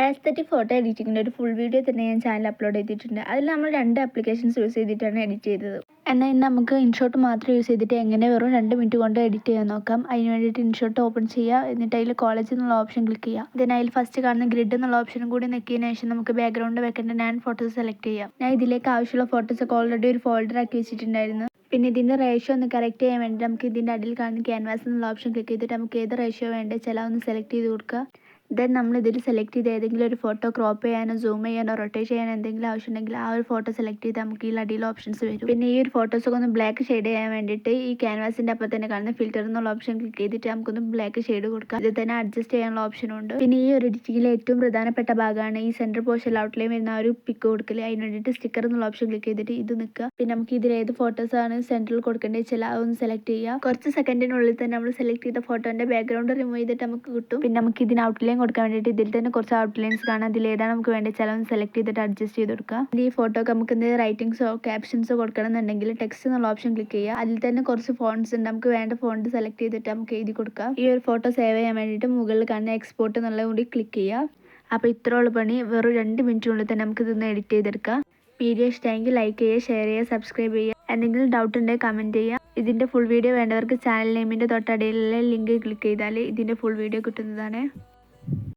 ആസ്തെറ്റിക് photo എഡിറ്റിങ്ങിൻ്റെ ഒരു full video തന്നെ ഞാൻ ചാനൽ അപ്ലോഡ് ചെയ്തിട്ടുണ്ട്. അതിൽ നമ്മൾ 2 ആപ്ലിക്കേഷൻസ് യൂസ് ചെയ്തിട്ടാണ് എഡിറ്റ് ചെയ്തത്. എന്നാൽ ഇന്ന് നമുക്ക് ഇൻഷോട്ട് മാത്രം യൂസ് ചെയ്തിട്ട് എങ്ങനെ വെറും 2 മിനിറ്റ് കൊണ്ട് എഡിറ്റ് ചെയ്യാൻ നോക്കാം. അതിന് വേണ്ടിയിട്ട് ഇൻഷോട്ട് ഓപ്പൺ ചെയ്യുക. എന്നിട്ട് അതിൽ കോളേജ് എന്നുള്ള ഓപ്ഷൻ ക്ലിക്ക് ചെയ്യുക. ഇതിന് അതിൽ ഫസ്റ്റ് കാണുന്ന ഗ്രിഡ് എന്നുള്ള ഓപ്ഷനും കൂടി നെക്കിയതിന് ശേഷം നമുക്ക് ബാക്ക്ഗ്രൗണ്ട് വെക്കേണ്ട ഞാൻ ഫോട്ടോസ് സെലക്ട് ചെയ്യാം. ഞാൻ ഇതിലേക്ക് ആവശ്യമുള്ള ഫോട്ടോസൊക്കെ ഓൾറെഡി ഒരു ഫോൾഡർ ആക്കി വെച്ചിട്ടുണ്ടായിരുന്നു. പിന്നെ ഇതിൻ്റെ റേഷ്യോ ഒന്ന് കറക്റ്റ് ചെയ്യാൻ വേണ്ടി നമുക്ക് ഇതിൻ്റെ അടിയിൽ കാണുന്ന ക്യാൻവാസ് എന്നുള്ള ഓപ്ഷൻ ക്ലിക്ക് ചെയ്തിട്ട് നമുക്ക് ഏത് റേഷ്യോ വേണ്ടത് വെച്ചാൽ ഒന്ന് സെലക്ട് ചെയ്ത് കൊടുക്കുക. ദെൻ നമ്മൾ ഇതിൽ സെലക്ട് ചെയ്ത് ഏതെങ്കിലും ഒരു ഫോട്ടോ ക്രോപ്പ് ചെയ്യാനോ സൂം ചെയ്യാനോ റൊട്ടേറ്റ് ചെയ്യാനോ എന്തെങ്കിലും ആവശ്യമുണ്ടെങ്കിൽ ആ ഒരു ഫോട്ടോ സെലക്ട് ചെയ്ത് നമുക്ക് ഈ അടിയിൽ ഓപ്ഷൻസ് വരും. പിന്നെ ഈ ഒരു ഫോട്ടോസൊക്കെ ഒന്ന് ബ്ലാക്ക് ഷെയ്ഡ് ചെയ്യാൻ വേണ്ടിയിട്ട് ഈ ക്യാൻവാസിൻ്റെ അപ്പം തന്നെ കാണുന്ന ഫിൽറ്റർ എന്നുള്ള ഓപ്ഷൻ ക്ലിക്ക് ചെയ്തിട്ട് നമുക്കൊന്ന് ബ്ലാക്ക് ഷെയ്ഡ് കൊടുക്കാം. ഇത് തന്നെ അഡ്ജസ്റ്റ് ചെയ്യാനുള്ള ഓപ്ഷനും ഉണ്ട്. പിന്നെ ഈ ഒരു എഡിറ്റിങ്ങിലെ ഏറ്റവും പ്രധാനപ്പെട്ട ഭാഗമാണ് ഈ സെൻറ്റർ പോർഷൻ ഔട്ട്ലൈൻ വരുന്ന ആ ഒരു പിക്ക് കൊടുക്കൽ. അതിന് വേണ്ടിയിട്ട് സ്റ്റിക്കർ എന്നുള്ള ഓപ്ഷൻ ക്ലിക്ക് ചെയ്തിട്ട് ഇത് നിൽക്കുക. പിന്നെ നമുക്ക് ഇതിൽ ഏത് ഫോട്ടോസാണ് സെൻറ്ററിൽ കൊടുക്കേണ്ടത് വെച്ചാൽ അതൊന്ന് സെലക്ട് ചെയ്യുക. കുറച്ച് സെക്കൻഡിനുള്ളിൽ തന്നെ നമ്മൾ സെലക്ട് ചെയ്ത ഫോട്ടോൻ്റെ ബാക്ക്ഗ്രൗണ്ട് റിമൂവ് ചെയ്തിട്ട് നമുക്ക് കിട്ടും. പിന്നെ നമുക്ക് ഇതിന് ഔട്ട്ലൈൻ കൊടുക്കാൻ വേണ്ടിയിട്ട് ഇതിൽ തന്നെ കുറച്ച് ഔട്ട്ലൈൻസ് കാണാം. അതിൽ ഏതാണ് നമുക്ക് വേണ്ടത് വെച്ചാൽ ഒന്ന് സെലക്ട് ചെയ്തിട്ട് അഡ്ജസ്റ്റ് ചെയ്ത് കൊടുക്കുക. ഈ ഫോട്ടോക്ക് നമുക്ക് എന്തെങ്കിലും റൈറ്റിംഗ്സോ ക്യാപ്ഷൻസോ കൊടുക്കണം എന്നുണ്ടെങ്കിൽ ടെക്സ്റ്റ് എന്നുള്ള ഓപ്ഷൻ ക്ലിക്ക് ചെയ്യുക. അതിൽ തന്നെ കുറച്ച് ഫോണ്ട്സ് ഉണ്ട്. നമുക്ക് വേണ്ട ഫോണ്ട് സെലക്ട് ചെയ്തിട്ട് നമുക്ക് എഴുതി കൊടുക്കാം. ഈ ഒരു ഫോട്ടോ സേവ് ചെയ്യാൻ വേണ്ടിയിട്ട് മുകളിൽ കാണുന്ന എക്സ്പോർട്ട് എന്നുള്ള കൂടി ക്ലിക്ക് ചെയ്യുക. അപ്പോൾ ഇത്രയുള്ള പണി വെറും 2 മിനിറ്റിനുള്ളിൽ തന്നെ നമുക്ക് ഇതൊന്ന് എഡിറ്റ് ചെയ്തെടുക്കാം. വീഡിയോ ഇഷ്ടമെങ്കിൽ ലൈക്ക് ചെയ്യുക, ഷെയർ ചെയ്യുക, സബ്സ്ക്രൈബ് ചെയ്യുക. എന്തെങ്കിലും ഡൗട്ട് ഉണ്ടെങ്കിൽ കമൻറ്റ് ചെയ്യുക. ഇതിൻ്റെ ഫുൾ വീഡിയോ വേണ്ടവർക്ക് ചാനൽ നെയിമിൻ്റെ തൊട്ടടിയിലുള്ള ലിങ്ക് ക്ലിക്ക് ചെയ്താൽ ഇതിൻ്റെ ഫുൾ വീഡിയോ കിട്ടുന്നതാണ്.